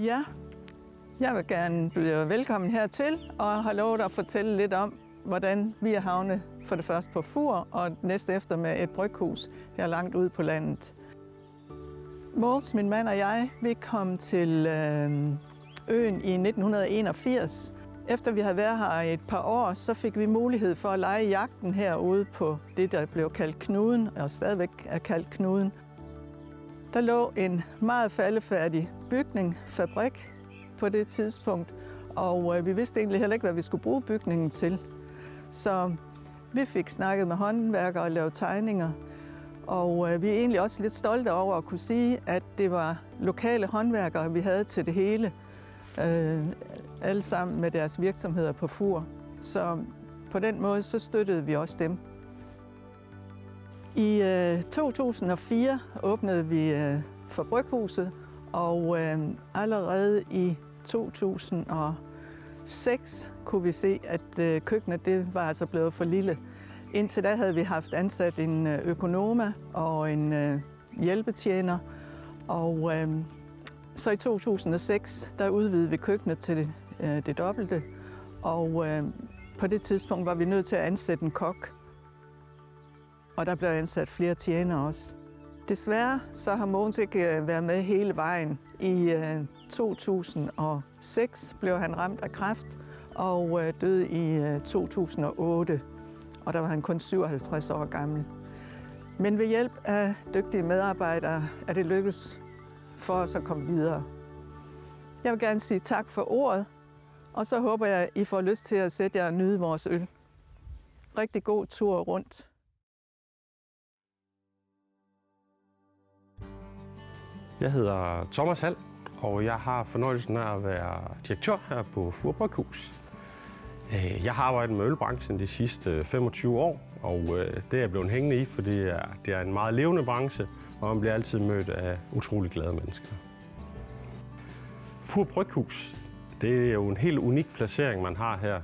Ja, jeg vil gerne byde velkommen hertil og har lovet at fortælle lidt om, hvordan vi er havnet for det første på Fur og næste efter med et bryghus her langt ude på landet. Mogens, min mand og jeg, vi kom til øen i 1981. Efter vi havde været her et par år, så fik vi mulighed for at leje jagten herude på det, der blev kaldt Knuden, og stadigvæk er kaldt Knuden. Der lå en meget faldefærdig bygning, fabrik, på det tidspunkt, og vi vidste egentlig heller ikke, hvad vi skulle bruge bygningen til. Så vi fik snakket med håndværkere og lavet tegninger, og vi er egentlig også lidt stolte over at kunne sige, at det var lokale håndværkere, vi havde til det hele. Alle sammen med deres virksomheder på Fur. Så på den måde så støttede vi også dem. I 2004 åbnede vi for bryghuset, og allerede i 2006 kunne vi se, at køkkenet det var altså blevet for lille. Indtil da havde vi haft ansat en økonoma og en hjælpetjener, og så i 2006 der udvidede vi køkkenet til det dobbelte, og på det tidspunkt var vi nødt til at ansætte en kok, og der blev ansat flere tjenere også. Desværre så har Mogens ikke været med hele vejen. I 2006 blev han ramt af kræft og døde i 2008, og der var han kun 57 år gammel. Men ved hjælp af dygtige medarbejdere er det lykkedes for os at komme videre. Jeg vil gerne sige tak for ordet, og så håber jeg, I får lyst til at sætte jer og nyde vores øl. Rigtig god tur rundt. Jeg hedder Thomas Hall, og jeg har fornøjelsen af at være direktør her på Fur Bryghus. Jeg har arbejdet med ølbranchen de sidste 25 år, og det er jeg blevet hængende i, for det er en meget levende branche, og man bliver altid mødt af utrolig glade mennesker. Fur Bryghus, det er jo en helt unik placering, man har her.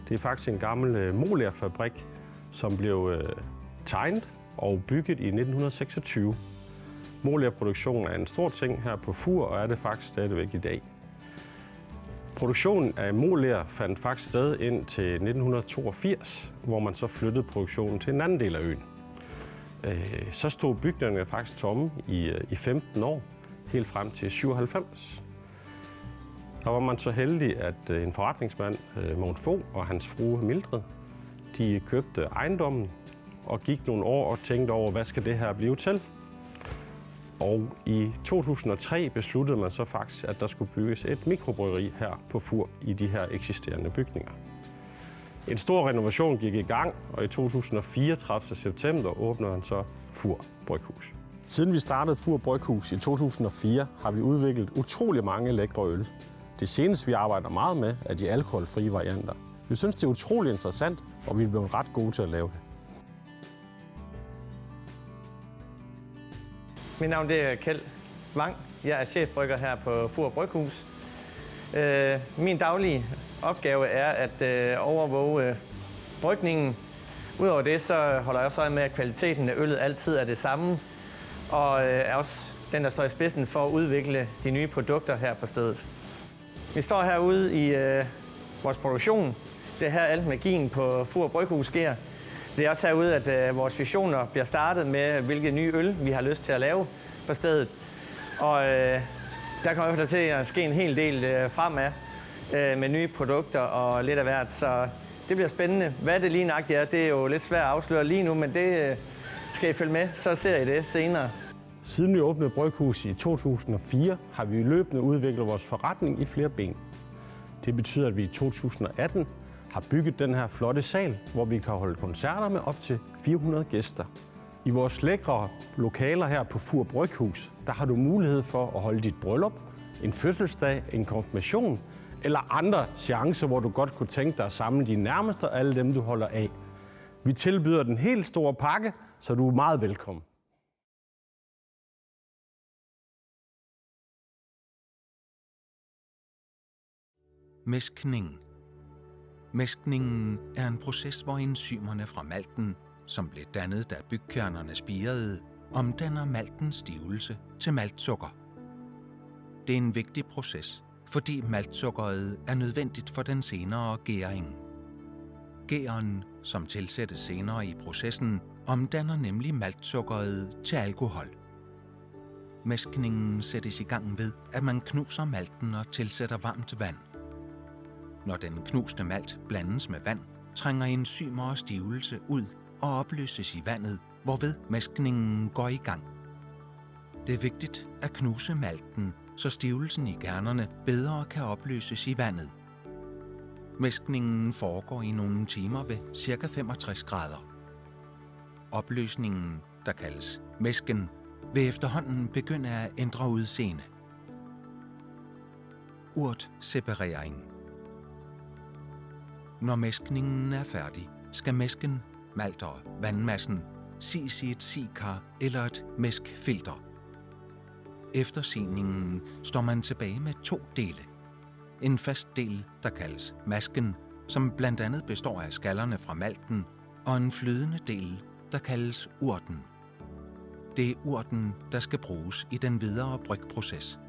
Det er faktisk en gammel molerfabrik, som blev tegnet og bygget i 1926. Molerproduktion er en stor ting her på Fur, og er det faktisk stadigvæk i dag. Produktionen af moler fandt faktisk sted ind til 1982, hvor man så flyttede produktionen til en anden del af øen. Så stod bygningerne faktisk tomme i 15 år, helt frem til 97. Der var man så heldig, at en forretningsmand, Mogens Fogh, og hans frue Mildred, de købte ejendommen og gik nogle år og tænkte over, hvad skal det her blive til? Og i 2003 besluttede man så faktisk, at der skulle bygges et mikrobryggeri her på Fur i de her eksisterende bygninger. En stor renovation gik i gang, og i 2004, 30. september, åbnede man så Fur Bryghus. Siden vi startede Fur Bryghus i 2004, har vi udviklet utrolig mange lækre øl. Det seneste, vi arbejder meget med, er de alkoholfrie varianter. Vi synes, det er utrolig interessant, og vi er blevet ret gode til at lave det. Mit navn er Kjeld Wang. Jeg er chefbrygger her på Fur Bryghus. Min daglige opgave er at overvåge brygningen. Udover det så holder jeg også øje med, at kvaliteten af øllet altid er det samme, og er også den, der står i spidsen for at udvikle de nye produkter her på stedet. Vi står herude i vores produktion. Det er her alt magien på Fur Bryghus sker. Det er også herude, at vores visioner bliver startet med, hvilke nye øl vi har lyst til at lave på stedet. Og der kommer der til at ske en hel del fremad med nye produkter og lidt af hvert. Så det bliver spændende. Hvad det lige nøjagtigt er, det er jo lidt svært at afsløre lige nu, men det skal I følge med, så ser I det senere. Siden vi åbnede Bryghus i 2004, har vi løbende udviklet vores forretning i flere ben. Det betyder, at vi i 2018 har bygget den her flotte sal, hvor vi kan holde koncerter med op til 400 gæster. I vores lækre lokaler her på Fur Bryghus, der har du mulighed for at holde dit bryllup, en fødselsdag, en konfirmation eller andre chancer, hvor du godt kunne tænke dig at samle de nærmeste og alle dem, du holder af. Vi tilbyder den helt store pakke, så du er meget velkommen. Mæskning. Mæskningen er en proces, hvor enzymerne fra malten, som blev dannet, da bygkernerne spirede, omdanner maltens stivelse til maltsukker. Det er en vigtig proces, fordi maltsukkeret er nødvendigt for den senere gæring. Gæren, som tilsættes senere i processen, omdanner nemlig maltsukkeret til alkohol. Mæskningen sættes i gang ved, at man knuser malten og tilsætter varmt vand. Når den knuste malt blandes med vand, trænger enzymer og stivelse ud og opløses i vandet, hvorved mæskningen går i gang. Det er vigtigt at knuse malten, så stivelsen i kernerne bedre kan opløses i vandet. Mæskningen foregår i nogle timer ved ca. 65 grader. Opløsningen, der kaldes mæsken, vil efterhånden begynde at ændre udseende. Urtseparering. Når mæskningen er færdig, skal mæsken, malt og vandmassen sies i et sigkar eller et mæskfilter. Efter signingen står man tilbage med 2 dele. En fast del, der kaldes masken, som blandt andet består af skallerne fra malten, og en flydende del, der kaldes urten. Det er urten, der skal bruges i den videre brygproces.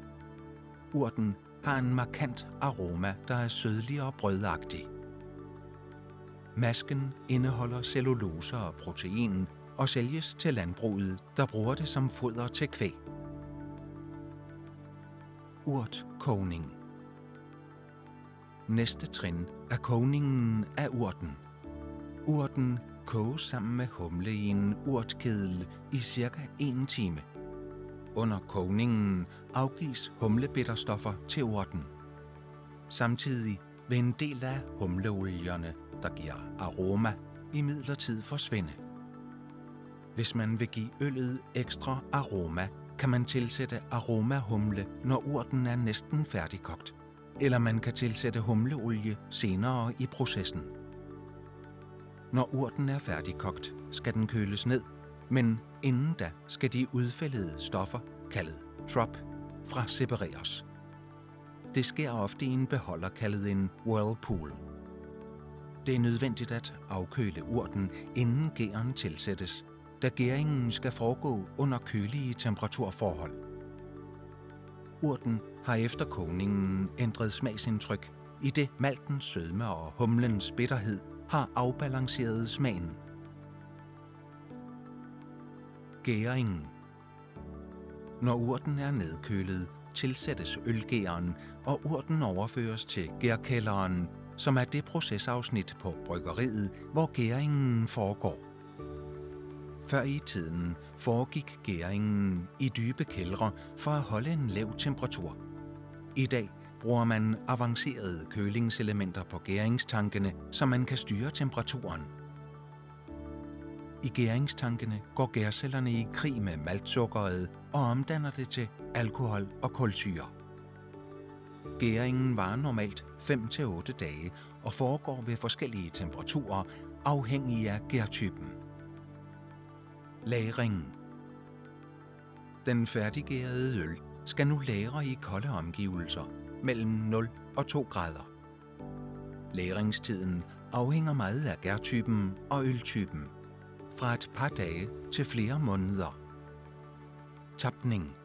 Urten har en markant aroma, der er sødlig og brødagtig. Masken indeholder cellulose og protein og sælges til landbruget, der bruger det som foder til kvæg. Urtkogning. Næste trin er kogningen af urten. Urten koges sammen med humle i en urtkedel i cirka 1 time. Under kogningen afgives humlebitterstoffer til urten. Samtidig vil en del af humleolierne, der giver aroma, imidlertid forsvinde. Hvis man vil give øllet ekstra aroma, kan man tilsætte aromahumle, når urten er næsten færdigkogt. Eller man kan tilsætte humleolie senere i processen. Når urten er færdigkogt, skal den køles ned, men inden da skal de udfældede stoffer, kaldet trop, frasepareres. Det sker ofte i en beholder kaldet en whirlpool. Det er nødvendigt at afkøle urten, inden gæren tilsættes, da gæringen skal foregå under kølige temperaturforhold. Urten har efter kogningen ændret smagsindtryk, i det maltens sødme og humlens bitterhed har afbalanceret smagen. Gæringen. Når urten er nedkølet, tilsættes ølgæren, og urten overføres til gærkælderen, som er det procesafsnit på bryggeriet, hvor gæringen foregår. Før i tiden foregik gæringen i dybe kældre for at holde en lav temperatur. I dag bruger man avancerede kølingselementer på gæringstankene, så man kan styre temperaturen. I gæringstankene går gærcellerne i krig med maltsukkeret og omdanner det til alkohol og kulsyre. Gæringen varer normalt 5-8 dage og foregår ved forskellige temperaturer, afhængig af gærtypen. Lagring. Den færdiggærede øl skal nu lagre i kolde omgivelser, mellem 0 og 2 grader. Lagringstiden afhænger meget af gærtypen og øltypen, fra et par dage til flere måneder. Tapning.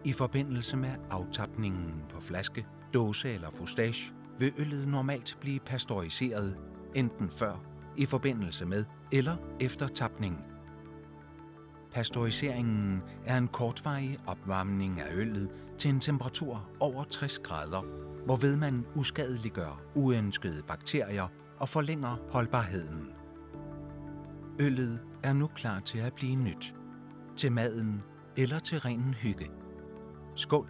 I forbindelse med aftapningen på flaske, dåse eller fustage, vil øllet normalt blive pasteuriseret, enten før, i forbindelse med eller efter tapning. Pasteuriseringen er en kortvarig opvarmning af øllet til en temperatur over 60 grader, hvorved man uskadeliggør uønskede bakterier og forlænger holdbarheden. Øllet er nu klar til at blive nyt, til maden eller til ren hygge. Skål!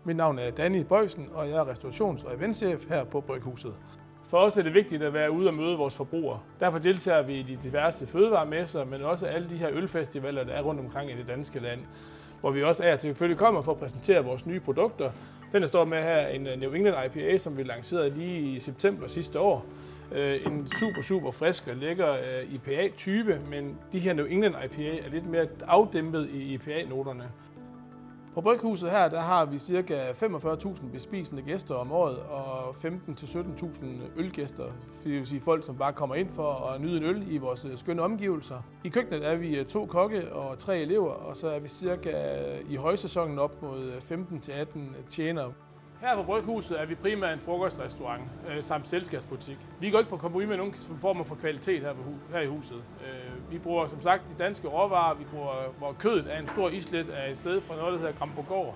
Mit navn er Danny Bøjsen, og jeg er restaurations- og eventchef her på Bryghuset. For os er det vigtigt at være ude og møde vores forbrugere. Derfor deltager vi i de diverse fødevaremesser, men også alle de her ølfestivaler, der er rundt omkring i det danske land. Hvor vi også af og til selvfølgelig kommer for at præsentere vores nye produkter. Den, der står med her, en New England IPA, som vi lancerede lige i september sidste år. En super frisk og lækker IPA-type, men de her New England IPA er lidt mere afdæmpet i IPA-noterne. På Bryghuset her, der har vi ca. 45.000 bespisende gæster om året og 15.000-17.000 ølgæster. Det vil sige folk, som bare kommer ind for at nyde en øl i vores skønne omgivelser. I køkkenet er vi 2 kokke og 3 elever, og så er vi cirka i højsæsonen op mod 15-18 tjenere. Her på Bryghuset er vi primært en frokostrestaurant samt selskabsbutik. Vi går ikke på kompromis med nogen former for kvalitet her i huset. Vi bruger som sagt de danske råvarer, hvor kødet er en stor islet af et sted fra noget, der hedder Grambogård.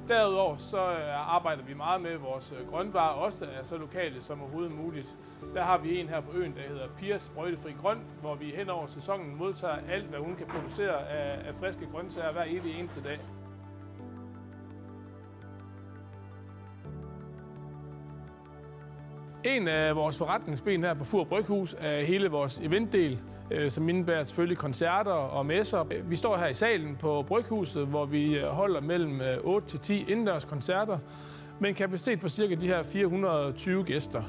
Derudover så arbejder vi meget med vores grønvarer, også er så lokale som overhovedet muligt. Der har vi en her på øen, der hedder Pias Sprøjtefri Grøn, hvor vi hen over sæsonen modtager alt, hvad hun kan producere af friske grøntsager hver evig eneste dag. En af vores forretningsben her på Fur Bryghus er hele vores eventdel, som indebærer selvfølgelig koncerter og messer. Vi står her i salen på Bryghuset, hvor vi holder mellem 8 til 10 indendørs koncerter med en kapacitet på cirka de her 420 gæster.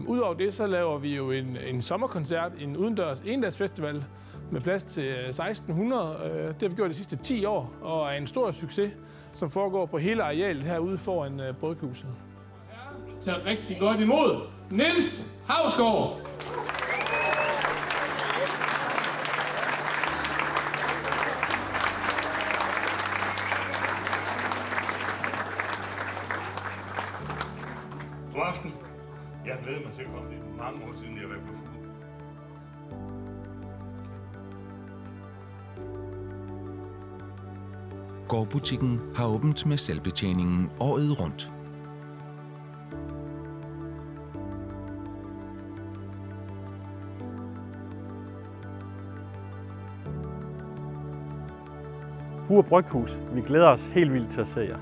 Udover det så laver vi jo en sommerkoncert, en udendørs endagsfestival med plads til 1600. Det har vi gjort de sidste 10 år og er en stor succes, som foregår på hele arealet herude foran Bryghuset. Tag rigtig godt imod Niels Hausgaard. God aften. Jeg glæder mig til at komme. Det er mange år siden, jeg har været på Fur. Gårdbutikken har åbent med selvbetjeningen året rundt. Fur Bryghus. Vi glæder os helt vildt til at se jer.